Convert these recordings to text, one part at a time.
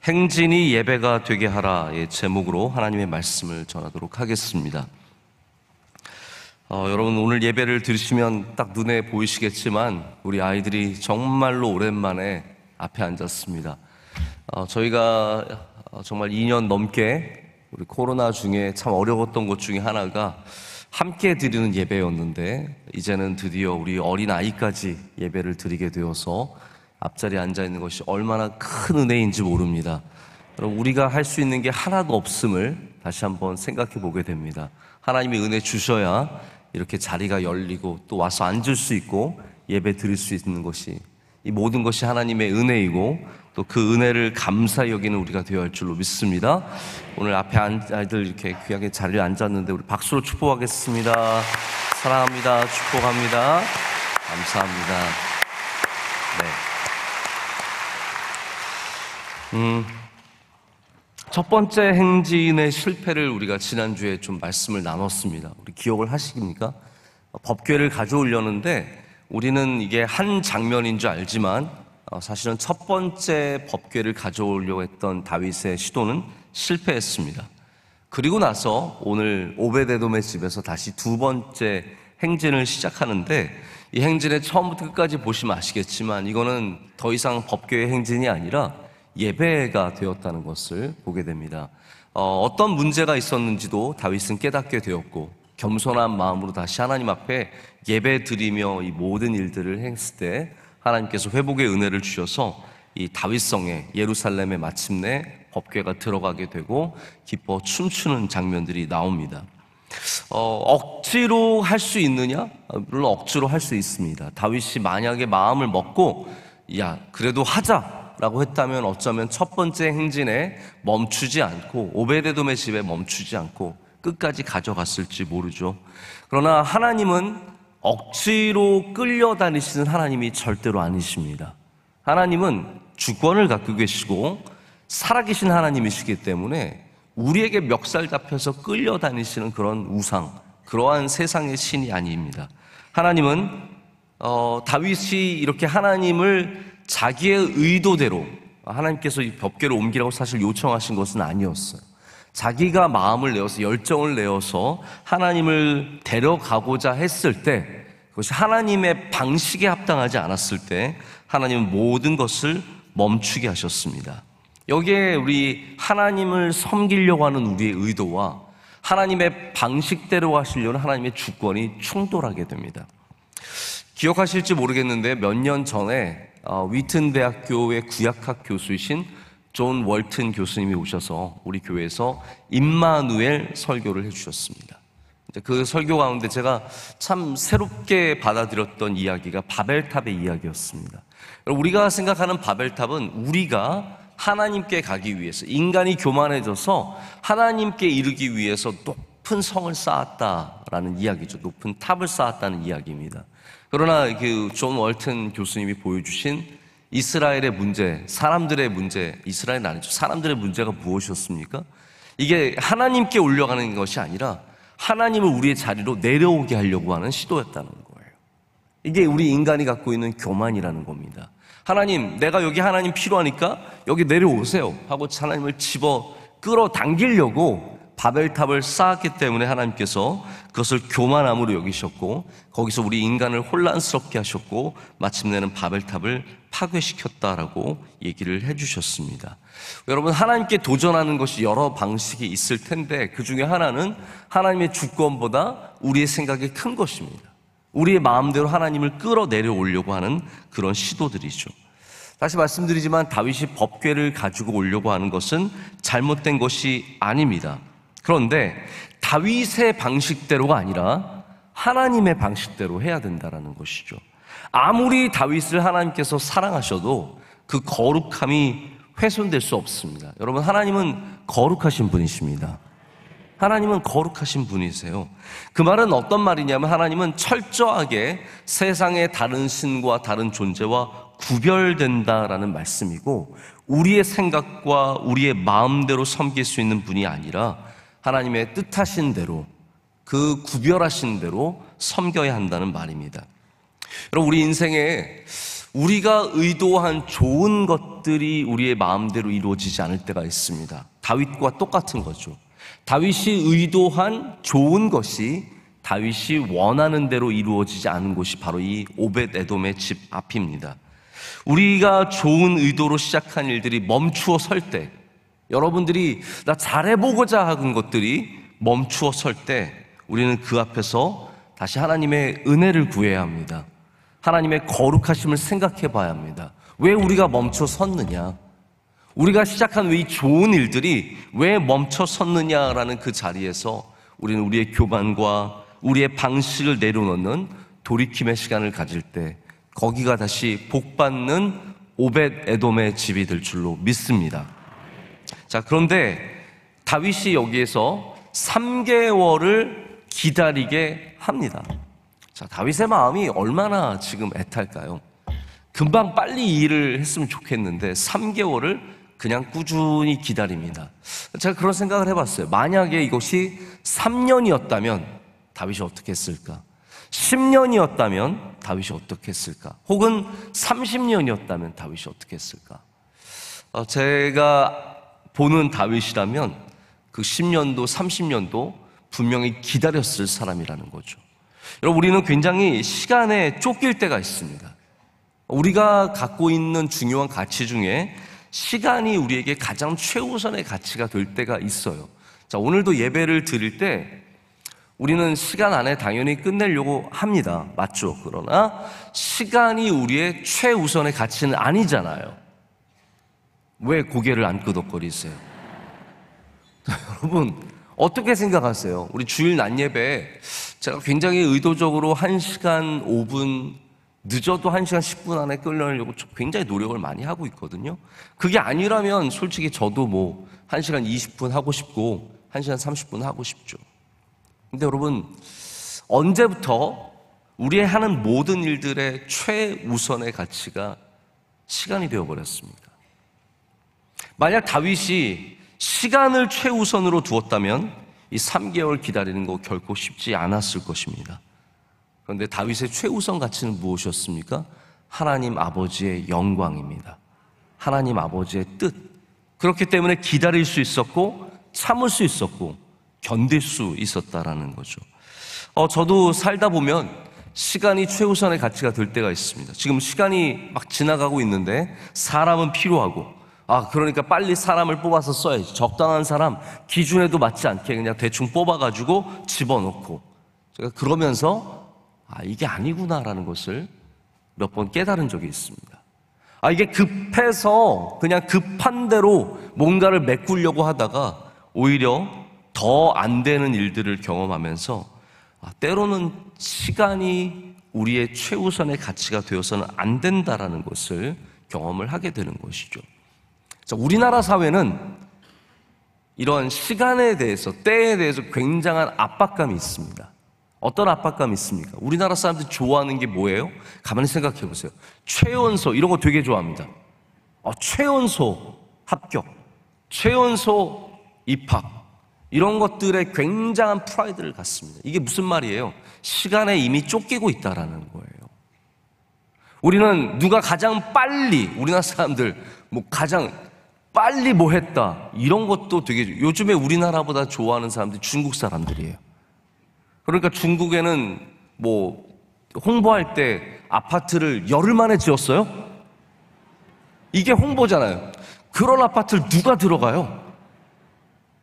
행진이 예배가 되게 하라의 제목으로 하나님의 말씀을 전하도록 하겠습니다. 여러분, 오늘 예배를 들으시면 딱 눈에 보이시겠지만 우리 아이들이 정말로 오랜만에 앞에 앉았습니다. 저희가 정말 2년 넘게 우리 코로나 중에 참 어려웠던 것 중에 하나가 함께 드리는 예배였는데, 이제는 드디어 우리 어린아이까지 예배를 드리게 되어서 앞자리에 앉아있는 것이 얼마나 큰 은혜인지 모릅니다. 여러분, 우리가 할 수 있는 게 하나도 없음을 다시 한번 생각해 보게 됩니다. 하나님이 은혜 주셔야 이렇게 자리가 열리고 또 와서 앉을 수 있고 예배 드릴 수 있는 것이, 이 모든 것이 하나님의 은혜이고 또 그 은혜를 감사히 여기는 우리가 되어야 할 줄로 믿습니다. 오늘 앞에 아이들 이렇게 귀하게 자리에 앉았는데 우리 박수로 축복하겠습니다. 사랑합니다. 축복합니다. 감사합니다. 네. 첫 번째 행진의 실패를 우리가 지난주에 좀 말씀을 나눴습니다. 우리 기억을 하십니까? 법궤를 가져오려는데 우리는 이게 한 장면인 줄 알지만 사실은 첫 번째 법궤를 가져오려고 했던 다윗의 시도는 실패했습니다. 그리고 나서 오늘 오베데돔의 집에서 다시 두 번째 행진을 시작하는데, 이 행진의 처음부터 끝까지 보시면 아시겠지만 이거는 더 이상 법궤의 행진이 아니라 예배가 되었다는 것을 보게 됩니다. 어떤 문제가 있었는지도 다윗은 깨닫게 되었고, 겸손한 마음으로 다시 하나님 앞에 예배 드리며 이 모든 일들을 했을 때 하나님께서 회복의 은혜를 주셔서 이 다윗성에, 예루살렘에 마침내 법궤가 들어가게 되고 기뻐 춤추는 장면들이 나옵니다. 억지로 할 수 있느냐? 물론 억지로 할 수 있습니다. 다윗이 만약에 마음을 먹고 야, 그래도 하자 라고 했다면 어쩌면 첫 번째 행진에 멈추지 않고, 오베데돔의 집에 멈추지 않고 끝까지 가져갔을지 모르죠. 그러나 하나님은 억지로 끌려다니시는 하나님이 절대로 아니십니다. 하나님은 주권을 갖고 계시고 살아계신 하나님이시기 때문에 우리에게 멱살 잡혀서 끌려다니시는 그런 우상, 그러한 세상의 신이 아닙니다. 하나님은 다윗이 이렇게 하나님을 자기의 의도대로, 하나님께서 이 법궤를 옮기라고 사실 요청하신 것은 아니었어요. 자기가 마음을 내어서, 열정을 내어서 하나님을 데려가고자 했을 때, 그것이 하나님의 방식에 합당하지 않았을 때 하나님은 모든 것을 멈추게 하셨습니다. 여기에 우리 하나님을 섬기려고 하는 우리의 의도와 하나님의 방식대로 하시려는 하나님의 주권이 충돌하게 됩니다. 기억하실지 모르겠는데 몇 년 전에 위튼 대학교의 구약학 교수이신 존 월튼 교수님이 오셔서 우리 교회에서 임마누엘 설교를 해주셨습니다. 그 설교 가운데 제가 참 새롭게 받아들였던 이야기가 바벨탑의 이야기였습니다. 우리가 생각하는 바벨탑은 우리가 하나님께 가기 위해서, 인간이 교만해져서 하나님께 이르기 위해서 높은 성을 쌓았다라는 이야기죠. 높은 탑을 쌓았다는 이야기입니다. 그러나 그 존 월튼 교수님이 보여주신 이스라엘의 문제, 사람들의 문제, 이스라엘은 아니죠. 사람들의 문제가 무엇이었습니까? 이게 하나님께 올려가는 것이 아니라 하나님을 우리의 자리로 내려오게 하려고 하는 시도였다는 거예요. 이게 우리 인간이 갖고 있는 교만이라는 겁니다. 하나님, 내가 여기 하나님 필요하니까 여기 내려오세요 하고 하나님을 집어 끌어당기려고 바벨탑을 쌓았기 때문에 하나님께서 그것을 교만함으로 여기셨고, 거기서 우리 인간을 혼란스럽게 하셨고 마침내는 바벨탑을 파괴시켰다라고 얘기를 해주셨습니다. 여러분, 하나님께 도전하는 것이 여러 방식이 있을 텐데 그 중에 하나는 하나님의 주권보다 우리의 생각이 큰 것입니다. 우리의 마음대로 하나님을 끌어내려오려고 하는 그런 시도들이죠. 다시 말씀드리지만 다윗이 법궤를 가지고 오려고 하는 것은 잘못된 것이 아닙니다. 그런데 다윗의 방식대로가 아니라 하나님의 방식대로 해야 된다는 것이죠. 아무리 다윗을 하나님께서 사랑하셔도 그 거룩함이 훼손될 수 없습니다. 여러분, 하나님은 거룩하신 분이십니다. 하나님은 거룩하신 분이세요. 그 말은 어떤 말이냐면 하나님은 철저하게 세상의 다른 신과 다른 존재와 구별된다라는 말씀이고, 우리의 생각과 우리의 마음대로 섬길 수 있는 분이 아니라 하나님의 뜻하신 대로, 그 구별하신 대로 섬겨야 한다는 말입니다. 여러분, 우리 인생에 우리가 의도한 좋은 것들이 우리의 마음대로 이루어지지 않을 때가 있습니다. 다윗과 똑같은 거죠. 다윗이 의도한 좋은 것이 다윗이 원하는 대로 이루어지지 않은 곳이 바로 이 오벳 에돔의 집 앞입니다. 우리가 좋은 의도로 시작한 일들이 멈추어 설 때, 여러분들이 나 잘해보고자 하는 것들이 멈추어 설 때 우리는 그 앞에서 다시 하나님의 은혜를 구해야 합니다. 하나님의 거룩하심을 생각해 봐야 합니다. 왜 우리가 멈춰 섰느냐? 우리가 시작한 이 좋은 일들이 왜 멈춰 섰느냐라는 그 자리에서 우리는 우리의 교만과 우리의 방식을 내려놓는 돌이킴의 시간을 가질 때 거기가 다시 복받는 오벳 에돔의 집이 될 줄로 믿습니다. 자, 그런데 다윗이 여기에서 3개월을 기다리게 합니다. 자, 다윗의 마음이 얼마나 지금 애탈까요? 금방 빨리 이 일을 했으면 좋겠는데 3개월을 그냥 꾸준히 기다립니다. 제가 그런 생각을 해봤어요. 만약에 이것이 3년이었다면 다윗이 어떻게 했을까? 10년이었다면 다윗이 어떻게 했을까? 혹은 30년이었다면 다윗이 어떻게 했을까? 제가 보는 다윗이라면 그 10년도 30년도 분명히 기다렸을 사람이라는 거죠. 여러분, 우리는 굉장히 시간에 쫓길 때가 있습니다. 우리가 갖고 있는 중요한 가치 중에 시간이 우리에게 가장 최우선의 가치가 될 때가 있어요. 자, 오늘도 예배를 드릴 때 우리는 시간 안에 당연히 끝내려고 합니다. 맞죠? 그러나 시간이 우리의 최우선의 가치는 아니잖아요. 왜 고개를 안 끄덕거리세요? 여러분, 어떻게 생각하세요? 우리 주일 낮 예배 제가 굉장히 의도적으로 1시간 5분, 늦어도 1시간 10분 안에 끝내려고 굉장히 노력을 많이 하고 있거든요. 그게 아니라면 솔직히 저도 뭐 1시간 20분 하고 싶고 1시간 30분 하고 싶죠. 근데 여러분, 언제부터 우리의 하는 모든 일들의 최우선의 가치가 시간이 되어버렸습니까? 만약 다윗이 시간을 최우선으로 두었다면 이 3개월 기다리는 거 결코 쉽지 않았을 것입니다. 그런데 다윗의 최우선 가치는 무엇이었습니까? 하나님 아버지의 영광입니다. 하나님 아버지의 뜻. 그렇기 때문에 기다릴 수 있었고 참을 수 있었고 견딜 수 있었다라는 거죠. 저도 살다 보면 시간이 최우선의 가치가 될 때가 있습니다. 지금 시간이 막 지나가고 있는데 사람은 필요하고, 그러니까 빨리 사람을 뽑아서 써야지. 적당한 사람, 기준에도 맞지 않게 그냥 대충 뽑아가지고 집어넣고, 제가 그러면서 이게 아니구나라는 것을 몇 번 깨달은 적이 있습니다. 이게 급해서 그냥 급한 대로 뭔가를 메꾸려고 하다가 오히려 더 안 되는 일들을 경험하면서 때로는 시간이 우리의 최우선의 가치가 되어서는 안 된다라는 것을 경험을 하게 되는 것이죠. 자, 우리나라 사회는 이런 시간에 대해서, 때에 대해서 굉장한 압박감이 있습니다. 어떤 압박감이 있습니까? 우리나라 사람들이 좋아하는 게 뭐예요? 가만히 생각해 보세요. 최연소, 이런 거 되게 좋아합니다. 최연소 합격, 최연소 입학, 이런 것들에 굉장한 프라이드를 갖습니다. 이게 무슨 말이에요? 시간에 이미 쫓기고 있다라는 거예요. 우리는 누가 가장 빨리, 우리나라 사람들 가장 빨리 뭐 했다, 이런 것도 되게, 요즘에 우리나라보다 좋아하는 사람들이 중국 사람들이에요. 그러니까 중국에는 홍보할 때 아파트를 열흘 만에 지었어요? 이게 홍보잖아요. 그런 아파트를 누가 들어가요?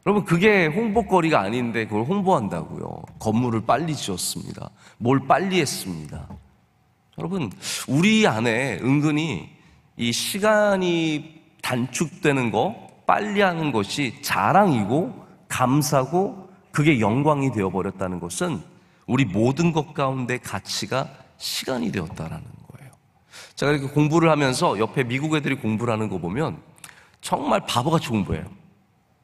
여러분, 그게 홍보거리가 아닌데 그걸 홍보한다고요. 건물을 빨리 지었습니다. 뭘 빨리 했습니다. 여러분, 우리 안에 은근히 이 시간이 단축되는 거, 빨리 하는 것이 자랑이고 감사고 그게 영광이 되어버렸다는 것은 우리 모든 것 가운데 가치가 시간이 되었다라는 거예요. 제가 이렇게 공부를 하면서 옆에 미국 애들이 공부를 하는 거 보면 정말 바보같이 공부해요.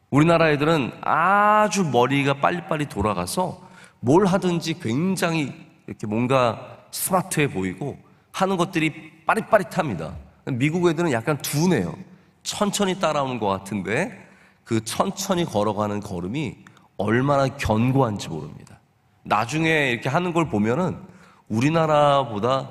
우리나라 애들은 아주 머리가 빨리빨리 돌아가서 뭘 하든지 굉장히 이렇게 뭔가 스마트해 보이고 하는 것들이 빠릿빠릿합니다. 미국 애들은 약간 둔해요. 천천히 따라오는 것 같은데 그 천천히 걸어가는 걸음이 얼마나 견고한지 모릅니다. 나중에 이렇게 하는 걸 보면은 우리나라보다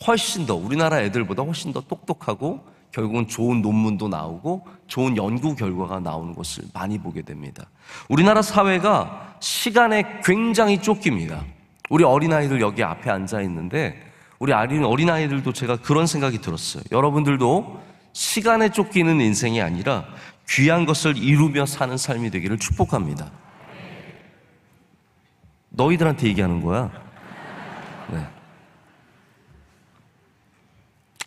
훨씬 더 우리나라 애들보다 훨씬 더 똑똑하고 결국은 좋은 논문도 나오고 좋은 연구 결과가 나오는 것을 많이 보게 됩니다. 우리나라 사회가 시간에 굉장히 쫓깁니다. 우리 어린아이들 여기 앞에 앉아 있는데 우리 어린아이들도 제가 그런 생각이 들었어요. 여러분들도 시간에 쫓기는 인생이 아니라 귀한 것을 이루며 사는 삶이 되기를 축복합니다. 너희들한테 얘기하는 거야. 네.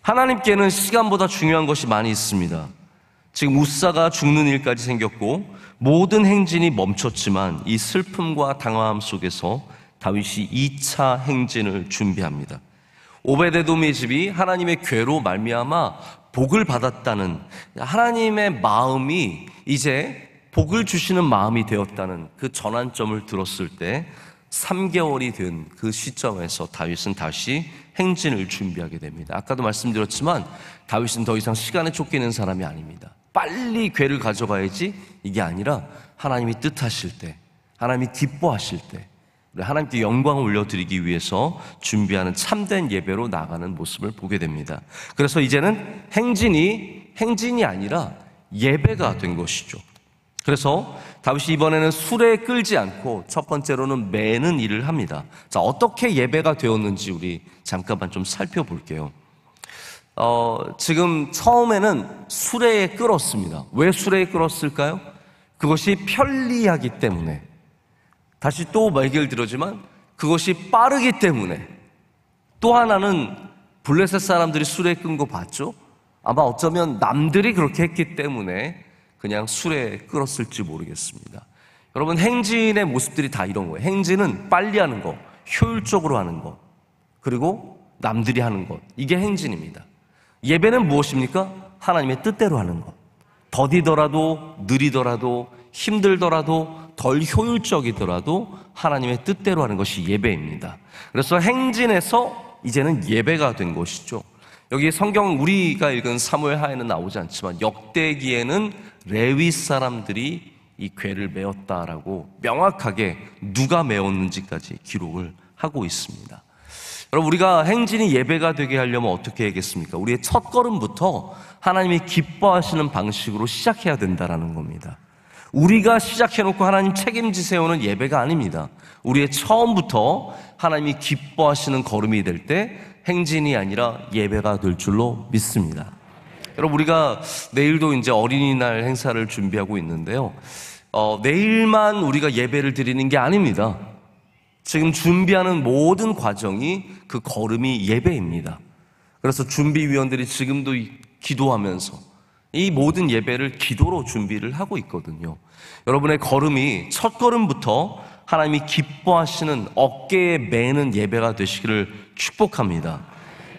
하나님께는 시간보다 중요한 것이 많이 있습니다. 지금 우사가 죽는 일까지 생겼고 모든 행진이 멈췄지만 이 슬픔과 당황함 속에서 다윗이 2차 행진을 준비합니다. 오베데돔의 집이 하나님의 괴로 말미암아 복을 받았다는, 하나님의 마음이 이제 복을 주시는 마음이 되었다는 그 전환점을 들었을 때 3개월이 된 그 시점에서 다윗은 다시 행진을 준비하게 됩니다. 아까도 말씀드렸지만 다윗은 더 이상 시간에 쫓기는 사람이 아닙니다. 빨리 궤를 가져가야지 이게 아니라 하나님이 뜻하실 때, 하나님이 기뻐하실 때 하나님께 영광을 올려드리기 위해서 준비하는 참된 예배로 나가는 모습을 보게 됩니다. 그래서 이제는 행진이 아니라 예배가 된 것이죠. 그래서 다윗이 이번에는 수레에 끌지 않고 첫 번째로는 매는 일을 합니다. 자, 어떻게 예배가 되었는지 우리 잠깐만 좀 살펴볼게요. 지금 처음에는 수레에 끌었습니다. 왜 수레에 끌었을까요? 그것이 편리하기 때문에. 다시 또 얘기를 드리지만 그것이 빠르기 때문에. 또 하나는 블레셋 사람들이 수레에 끈 거 봤죠? 아마 어쩌면 남들이 그렇게 했기 때문에 그냥 수레에 끌었을지 모르겠습니다. 여러분, 행진의 모습들이 다 이런 거예요. 행진은 빨리 하는 것, 효율적으로 하는 것, 그리고 남들이 하는 것, 이게 행진입니다. 예배는 무엇입니까? 하나님의 뜻대로 하는 것. 더디더라도 느리더라도 힘들더라도 덜 효율적이더라도 하나님의 뜻대로 하는 것이 예배입니다. 그래서 행진에서 이제는 예배가 된 것이죠. 여기 성경 우리가 읽은 사무엘하에는 나오지 않지만 역대기에는 레위 사람들이 이 궤를 메었다라고 명확하게 누가 메었는지까지 기록을 하고 있습니다. 여러분, 우리가 행진이 예배가 되게 하려면 어떻게 해야겠습니까? 우리의 첫 걸음부터 하나님이 기뻐하시는 방식으로 시작해야 된다라는 겁니다. 우리가 시작해놓고 하나님 책임지세요는 예배가 아닙니다. 우리의 처음부터 하나님이 기뻐하시는 걸음이 될 때 행진이 아니라 예배가 될 줄로 믿습니다. 여러분, 우리가 내일도 이제 어린이날 행사를 준비하고 있는데요. 내일만 우리가 예배를 드리는 게 아닙니다. 지금 준비하는 모든 과정이 그 걸음이 예배입니다. 그래서 준비위원들이 지금도 기도하면서 이 모든 예배를 기도로 준비를 하고 있거든요. 여러분의 걸음이 첫 걸음부터 하나님이 기뻐하시는 어깨에 매는 예배가 되시기를 축복합니다.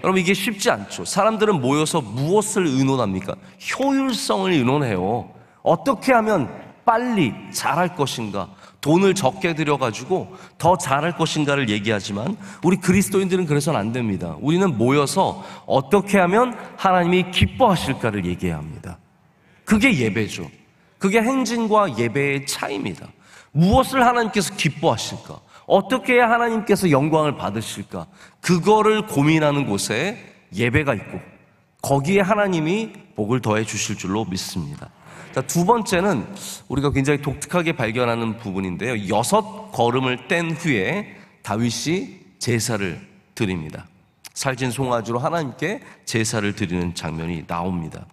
여러분, 이게 쉽지 않죠. 사람들은 모여서 무엇을 의논합니까? 효율성을 의논해요. 어떻게 하면 빨리 잘할 것인가, 돈을 적게 들여가지고 더 잘할 것인가를 얘기하지만 우리 그리스도인들은 그래서는 안 됩니다. 우리는 모여서 어떻게 하면 하나님이 기뻐하실까를 얘기해야 합니다. 그게 예배죠. 그게 행진과 예배의 차이입니다. 무엇을 하나님께서 기뻐하실까? 어떻게 해야 하나님께서 영광을 받으실까? 그거를 고민하는 곳에 예배가 있고 거기에 하나님이 복을 더해 주실 줄로 믿습니다. 자, 두 번째는 우리가 굉장히 독특하게 발견하는 부분인데요. 6걸음을 뗀 후에 다윗이 제사를 드립니다. 살진 송아지로 하나님께 제사를 드리는 장면이 나옵니다.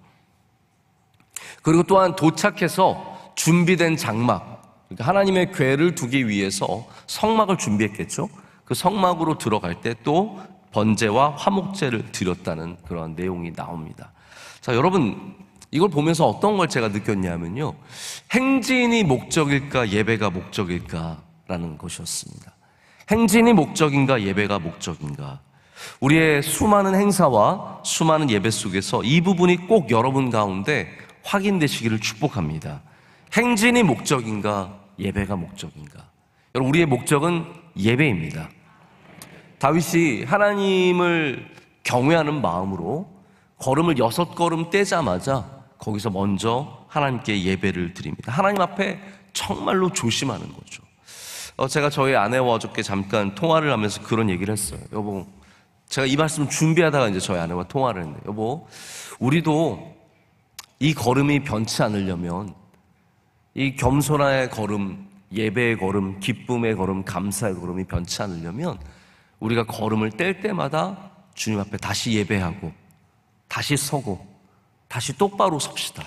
그리고 또한 도착해서 준비된 장막, 그러니까 하나님의 궤를 두기 위해서 성막을 준비했겠죠. 그 성막으로 들어갈 때 또 번제와 화목제를 드렸다는 그런 내용이 나옵니다. 자, 여러분, 이걸 보면서 어떤 걸 제가 느꼈냐면요, 행진이 목적일까 예배가 목적일까라는 것이었습니다. 행진이 목적인가 예배가 목적인가. 우리의 수많은 행사와 수많은 예배 속에서 이 부분이 꼭 여러분 가운데 확인되시기를 축복합니다. 행진이 목적인가 예배가 목적인가. 여러분, 우리의 목적은 예배입니다. 다윗이 하나님을 경외하는 마음으로 걸음을 6걸음 떼자마자 거기서 먼저 하나님께 예배를 드립니다. 하나님 앞에 정말로 조심하는 거죠. 제가 저희 아내와 어저께 잠깐 통화를 하면서 그런 얘기를 했어요. 여보, 제가 이 말씀 준비하다가 이제 저희 아내와 통화를 했는데, 여보, 우리도 이 걸음이 변치 않으려면 이 겸손의 걸음, 예배의 걸음, 기쁨의 걸음, 감사의 걸음이 변치 않으려면 우리가 걸음을 뗄 때마다 주님 앞에 다시 예배하고 다시 서고 다시 똑바로 섭시다.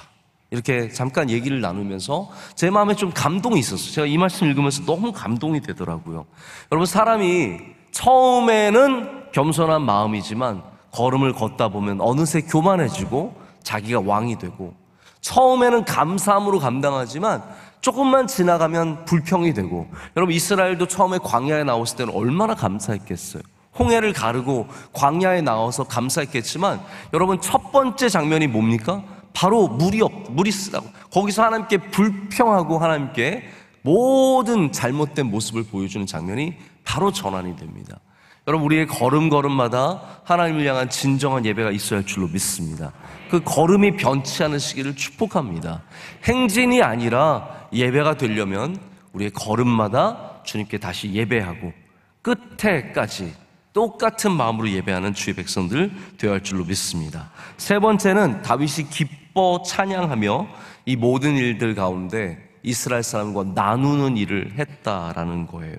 이렇게 잠깐 얘기를 나누면서 제 마음에 좀 감동이 있었어요. 제가 이 말씀 읽으면서 너무 감동이 되더라고요. 여러분, 사람이 처음에는 겸손한 마음이지만 걸음을 걷다 보면 어느새 교만해지고 자기가 왕이 되고, 처음에는 감사함으로 감당하지만 조금만 지나가면 불평이 되고, 여러분 이스라엘도 처음에 광야에 나왔을 때는 얼마나 감사했겠어요. 홍해를 가르고 광야에 나와서 감사했겠지만, 여러분 첫 번째 장면이 뭡니까? 바로 물이 쓰다고, 거기서 하나님께 불평하고 하나님께 모든 잘못된 모습을 보여주는 장면이 바로 전환이 됩니다. 여러분, 우리의 걸음걸음마다 하나님을 향한 진정한 예배가 있어야 할 줄로 믿습니다. 그 걸음이 변치 않으시기를 축복합니다. 행진이 아니라 예배가 되려면 우리의 걸음마다 주님께 다시 예배하고 끝에까지 똑같은 마음으로 예배하는 주의 백성들 되어야 할 줄로 믿습니다. 세 번째는 다윗이 기뻐 찬양하며 이 모든 일들 가운데 이스라엘 사람과 나누는 일을 했다라는 거예요.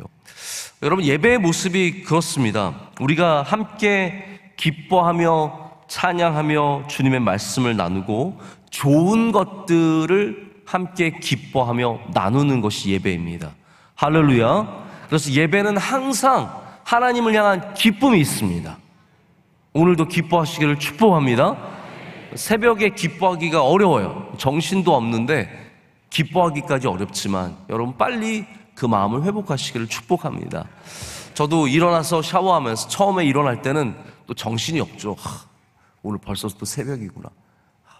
여러분, 예배의 모습이 그렇습니다. 우리가 함께 기뻐하며 찬양하며 주님의 말씀을 나누고 좋은 것들을 함께 기뻐하며 나누는 것이 예배입니다. 할렐루야. 그래서 예배는 항상 하나님을 향한 기쁨이 있습니다. 오늘도 기뻐하시기를 축복합니다. 새벽에 기뻐하기가 어려워요. 정신도 없는데 기뻐하기까지 어렵지만 여러분 빨리 그 마음을 회복하시기를 축복합니다. 저도 일어나서 샤워하면서 처음에 일어날 때는 또 정신이 없죠. 오늘 벌써 또 새벽이구나.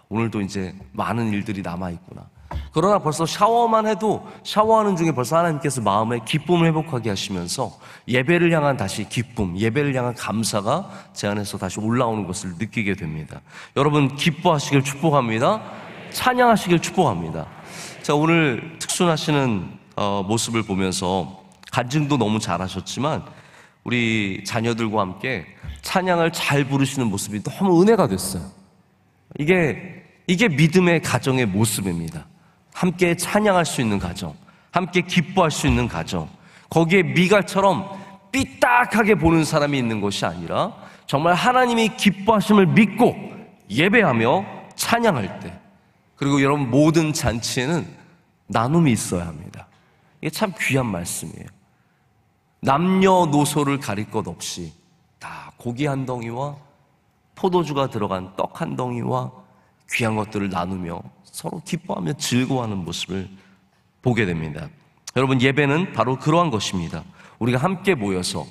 오늘도 이제 많은 일들이 남아있구나. 그러나 벌써 샤워만 해도 샤워하는 중에 벌써 하나님께서 마음에 기쁨을 회복하게 하시면서 예배를 향한 다시 기쁨, 예배를 향한 감사가 제 안에서 다시 올라오는 것을 느끼게 됩니다. 여러분 기뻐하시길 축복합니다. 찬양하시길 축복합니다. 자, 오늘 특순하시는 모습을 보면서 간증도 너무 잘하셨지만 우리 자녀들과 함께 찬양을 잘 부르시는 모습이 너무 은혜가 됐어요. 이게 믿음의 가정의 모습입니다. 함께 찬양할 수 있는 가정, 함께 기뻐할 수 있는 가정, 거기에 미갈처럼 삐딱하게 보는 사람이 있는 것이 아니라 정말 하나님이 기뻐하심을 믿고 예배하며 찬양할 때, 그리고 여러분 모든 잔치에는 나눔이 있어야 합니다. 이게 참 귀한 말씀이에요. 남녀노소를 가릴 것 없이 다 고기 한 덩이와 포도주가 들어간 떡 한 덩이와 귀한 것들을 나누며 서로 기뻐하며 즐거워하는 모습을 보게 됩니다. 여러분, 예배는 바로 그러한 것입니다. 우리가 함께 모여서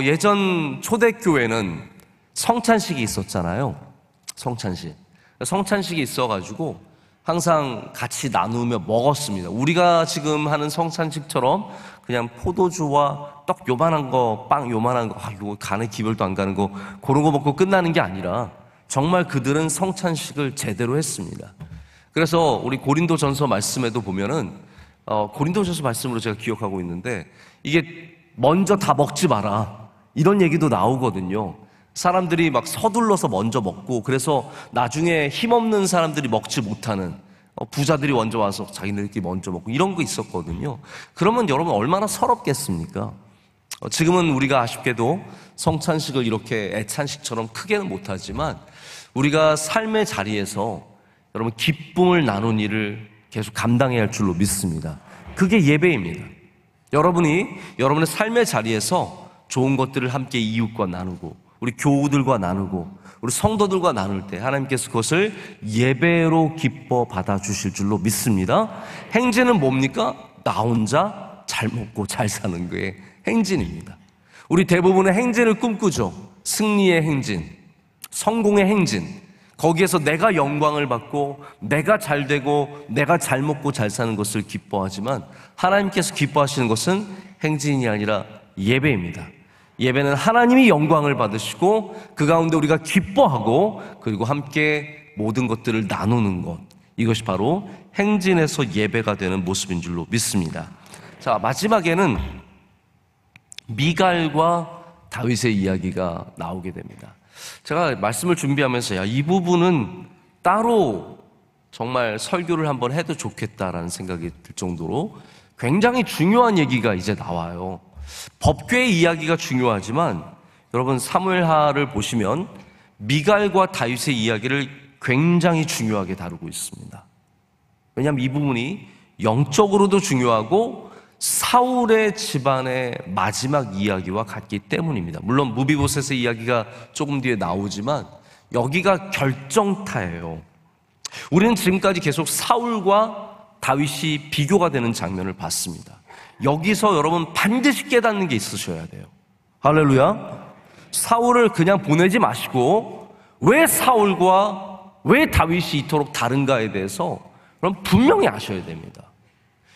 예전 초대교회는 성찬식이 있었잖아요. 성찬식이 있어가지고 항상 같이 나누며 먹었습니다. 우리가 지금 하는 성찬식처럼 그냥 포도주와 떡 요만한 거, 빵 요만한 거, 이거 간에 기별도 안 가는 거, 그런 거 먹고 끝나는 게 아니라 정말 그들은 성찬식을 제대로 했습니다. 그래서 우리 고린도전서 말씀에도 보면은 고린도전서 말씀으로 제가 기억하고 있는데, 이게 먼저 다 먹지 마라 이런 얘기도 나오거든요. 사람들이 막 서둘러서 먼저 먹고, 그래서 나중에 힘없는 사람들이 먹지 못하는, 부자들이 먼저 와서 자기네들끼리 먼저 먹고 이런 거 있었거든요. 그러면 여러분 얼마나 서럽겠습니까? 지금은 우리가 아쉽게도 성찬식을 이렇게 애찬식처럼 크게는 못하지만 우리가 삶의 자리에서 여러분 기쁨을 나눈 일을 계속 감당해야 할 줄로 믿습니다. 그게 예배입니다. 여러분이 여러분의 삶의 자리에서 좋은 것들을 함께 이웃과 나누고 우리 교우들과 나누고 우리 성도들과 나눌 때 하나님께서 그것을 예배로 기뻐 받아주실 줄로 믿습니다. 행진은 뭡니까? 나 혼자 잘 먹고 잘 사는 거에 행진입니다. 우리 대부분의 행진을 꿈꾸죠. 승리의 행진, 성공의 행진. 거기에서 내가 영광을 받고 내가 잘 되고 내가 잘 먹고 잘 사는 것을 기뻐하지만 하나님께서 기뻐하시는 것은 행진이 아니라 예배입니다. 예배는 하나님이 영광을 받으시고 그 가운데 우리가 기뻐하고 그리고 함께 모든 것들을 나누는 것, 이것이 바로 행진에서 예배가 되는 모습인 줄로 믿습니다. 자, 마지막에는 미갈과 다윗의 이야기가 나오게 됩니다. 제가 말씀을 준비하면서 이 부분은 따로 정말 설교를 한번 해도 좋겠다라는 생각이 들 정도로 굉장히 중요한 얘기가 이제 나와요. 법궤의 이야기가 중요하지만 여러분 사무엘하를 보시면 미갈과 다윗의 이야기를 굉장히 중요하게 다루고 있습니다. 왜냐하면 이 부분이 영적으로도 중요하고 사울의 집안의 마지막 이야기와 같기 때문입니다. 물론 무비보셋의 이야기가 조금 뒤에 나오지만 여기가 결정타예요. 우리는 지금까지 계속 사울과 다윗이 비교가 되는 장면을 봤습니다. 여기서 여러분 반드시 깨닫는 게 있으셔야 돼요. 할렐루야. 사울을 그냥 보내지 마시고 왜 사울과 왜 다윗이 이토록 다른가에 대해서 그럼 분명히 아셔야 됩니다.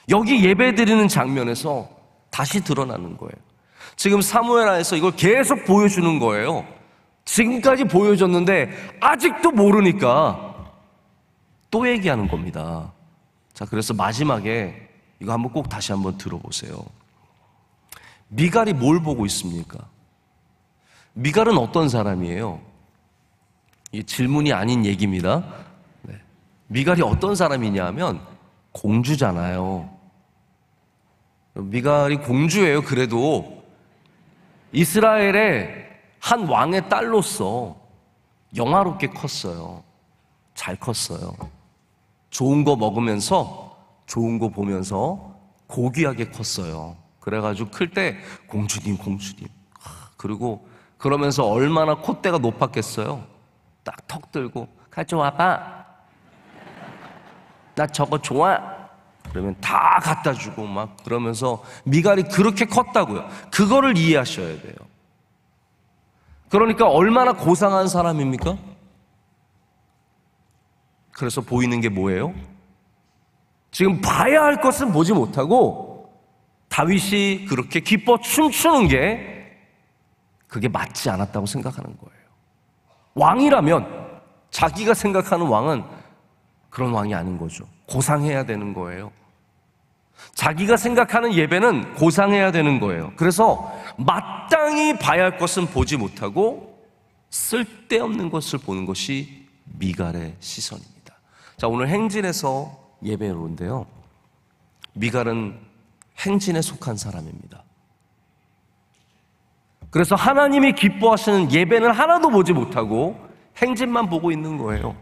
여기 예배드리는 장면에서 다시 드러나는 거예요. 지금 사무엘하에서 이걸 계속 보여주는 거예요. 지금까지 보여줬는데 아직도 모르니까 또 얘기하는 겁니다. 자, 그래서 마지막에 이거 한번 꼭 다시 한번 들어보세요. 미갈이 뭘 보고 있습니까? 미갈은 어떤 사람이에요? 이 질문이 아닌 얘기입니다. 네. 미갈이 어떤 사람이냐 하면 공주잖아요. 미갈이 공주예요. 그래도 이스라엘의 한 왕의 딸로서 영화롭게 컸어요. 잘 컸어요. 좋은 거 먹으면서 좋은 거 보면서 고귀하게 컸어요. 그래가지고 클 때 공주님 그리고 그러면서 얼마나 콧대가 높았겠어요. 딱 턱 들고 가져와봐, 나 저거 좋아, 그러면 다 갖다 주고 막 그러면서 미갈이 그렇게 컸다고요. 그거를 이해하셔야 돼요. 그러니까 얼마나 고상한 사람입니까? 그래서 보이는 게 뭐예요? 지금 봐야 할 것은 보지 못하고 다윗이 그렇게 기뻐 춤추는 게 그게 맞지 않았다고 생각하는 거예요. 왕이라면 자기가 생각하는 왕은 그런 왕이 아닌 거죠. 고상해야 되는 거예요. 자기가 생각하는 예배는 고상해야 되는 거예요. 그래서 마땅히 봐야 할 것은 보지 못하고 쓸데없는 것을 보는 것이 미갈의 시선입니다. 자, 오늘 행진에서 예배로인데요. 미갈은 행진에 속한 사람입니다. 그래서 하나님이 기뻐하시는 예배는 하나도 보지 못하고 행진만 보고 있는 거예요.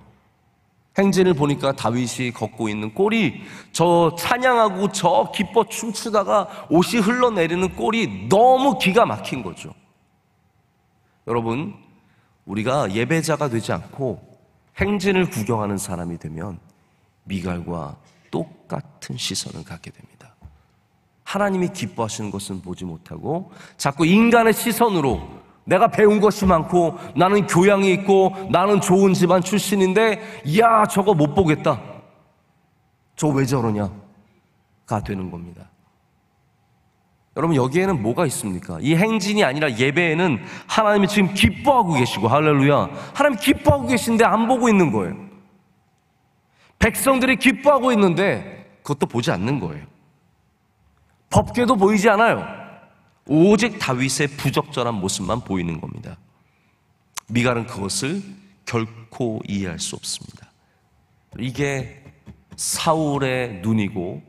행진을 보니까 다윗이 걷고 있는 꼴이, 저 찬양하고 저 기뻐 춤추다가 옷이 흘러내리는 꼴이 너무 기가 막힌 거죠. 여러분, 우리가 예배자가 되지 않고 행진을 구경하는 사람이 되면 미갈과 똑같은 시선을 갖게 됩니다. 하나님이 기뻐하시는 것은 보지 못하고 자꾸 인간의 시선으로 내가 배운 것이 많고 나는 교양이 있고 나는 좋은 집안 출신인데 야, 저거 못 보겠다, 저 왜 저러냐 가 되는 겁니다. 여러분, 여기에는 뭐가 있습니까? 이 행진이 아니라 예배에는 하나님이 지금 기뻐하고 계시고, 할렐루야, 하나님 기뻐하고 계신데 안 보고 있는 거예요. 백성들이 기뻐하고 있는데 그것도 보지 않는 거예요. 법궤도 보이지 않아요. 오직 다윗의 부적절한 모습만 보이는 겁니다. 미갈은 그것을 결코 이해할 수 없습니다. 이게 사울의 눈이고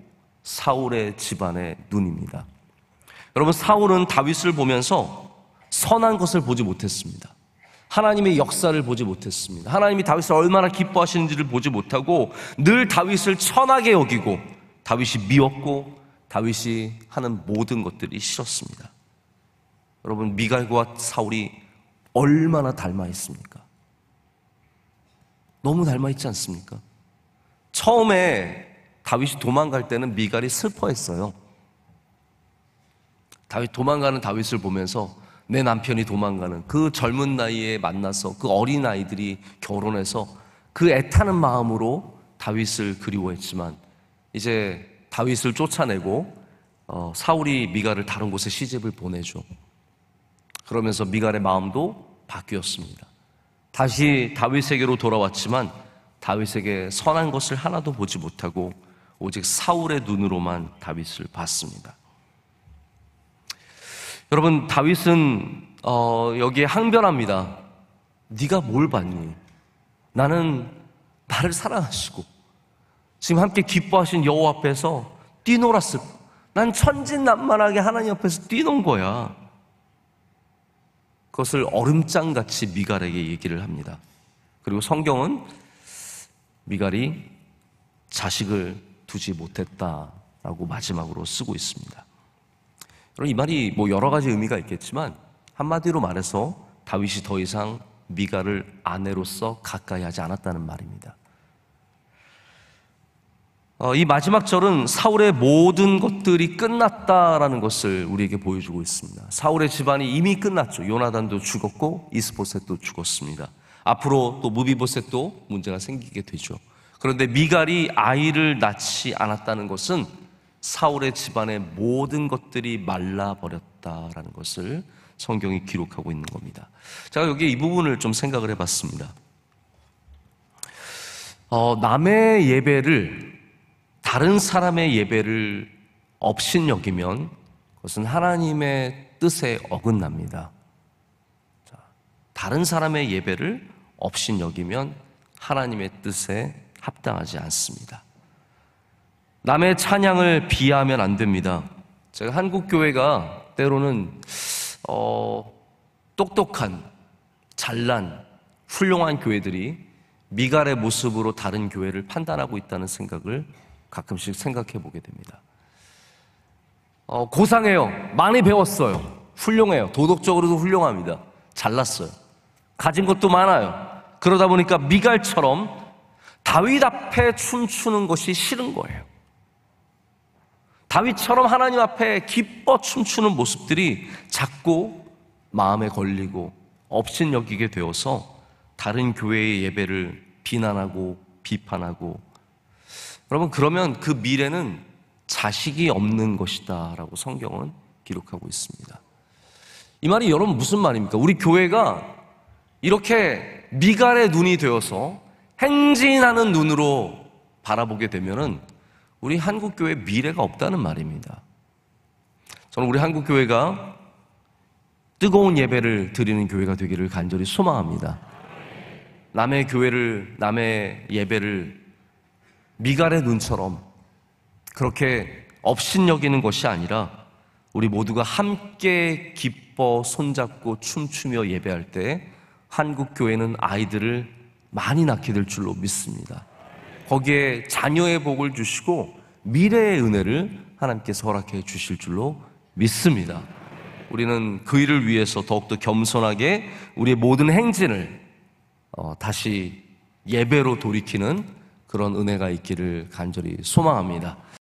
사울의 집안의 눈입니다. 여러분, 사울은 다윗을 보면서 선한 것을 보지 못했습니다. 하나님의 역사를 보지 못했습니다. 하나님이 다윗을 얼마나 기뻐하시는지를 보지 못하고 늘 다윗을 천하게 여기고 다윗이 미웠고 다윗이 하는 모든 것들이 싫었습니다. 여러분, 미갈과 사울이 얼마나 닮아 있습니까? 너무 닮아 있지 않습니까? 처음에 다윗이 도망갈 때는 미갈이 슬퍼했어요. 도망가는 다윗을 보면서 내 남편이 도망가는 그 젊은 나이에 만나서 그 어린 아이들이 결혼해서 그 애타는 마음으로 다윗을 그리워했지만 이제 다윗을 쫓아내고 사울이 미갈을 다른 곳에 시집을 보내죠. 그러면서 미갈의 마음도 바뀌었습니다. 다시 다윗에게로 돌아왔지만 다윗에게 선한 것을 하나도 보지 못하고 오직 사울의 눈으로만 다윗을 봤습니다. 여러분, 다윗은 여기에 항변합니다. 네가 뭘 봤니? 나는 나를 사랑하시고 지금 함께 기뻐하신 여호와 앞에서 뛰놀았을 거야. 난 천진난만하게 하나님 앞에서 뛰논 거야. 그것을 얼음장같이 미갈에게 얘기를 합니다. 그리고 성경은 미갈이 자식을 두지 못했다라고 마지막으로 쓰고 있습니다. 여러분, 이 말이 여러 가지 의미가 있겠지만 한마디로 말해서 다윗이 더 이상 미갈을 아내로서 가까이 하지 않았다는 말입니다. 이 마지막 절은 사울의 모든 것들이 끝났다라는 것을 우리에게 보여주고 있습니다. 사울의 집안이 이미 끝났죠. 요나단도 죽었고 이스보셋도 죽었습니다. 앞으로 또 무비보셋도 문제가 생기게 되죠. 그런데 미갈이 아이를 낳지 않았다는 것은 사울의 집안의 모든 것들이 말라버렸다라는 것을 성경이 기록하고 있는 겁니다. 제가 여기 이 부분을 좀 생각을 해봤습니다. 남의 예배를, 다른 사람의 예배를 업신여기면 그것은 하나님의 뜻에 어긋납니다. 다른 사람의 예배를 업신여기면 하나님의 뜻에 합당하지 않습니다. 남의 찬양을 비하하면 안 됩니다. 제가 한국 교회가 때로는 똑똑한, 잘난, 훌륭한 교회들이 미갈의 모습으로 다른 교회를 판단하고 있다는 생각을 가끔씩 생각해 보게 됩니다. 고상해요. 많이 배웠어요. 훌륭해요. 도덕적으로도 훌륭합니다. 잘났어요. 가진 것도 많아요. 그러다 보니까 미갈처럼 다윗 앞에 춤추는 것이 싫은 거예요. 다윗처럼 하나님 앞에 기뻐 춤추는 모습들이 자꾸 마음에 걸리고 업신여기게 되어서 다른 교회의 예배를 비난하고 비판하고, 여러분, 그러면 그 미래는 자식이 없는 것이다 라고 성경은 기록하고 있습니다. 이 말이 여러분 무슨 말입니까? 우리 교회가 이렇게 미갈의 눈이 되어서 행진하는 눈으로 바라보게 되면은 우리 한국교회 미래가 없다는 말입니다. 저는 우리 한국교회가 뜨거운 예배를 드리는 교회가 되기를 간절히 소망합니다. 남의 교회를, 남의 예배를 미갈의 눈처럼 그렇게 업신여기는 것이 아니라 우리 모두가 함께 기뻐 손잡고 춤추며 예배할 때 한국교회는 아이들을 많이 낳게 될 줄로 믿습니다. 거기에 자녀의 복을 주시고 미래의 은혜를 하나님께서 허락해 주실 줄로 믿습니다. 우리는 그 일을 위해서 더욱더 겸손하게 우리의 모든 행진을 다시 예배로 돌이키는 그런 은혜가 있기를 간절히 소망합니다.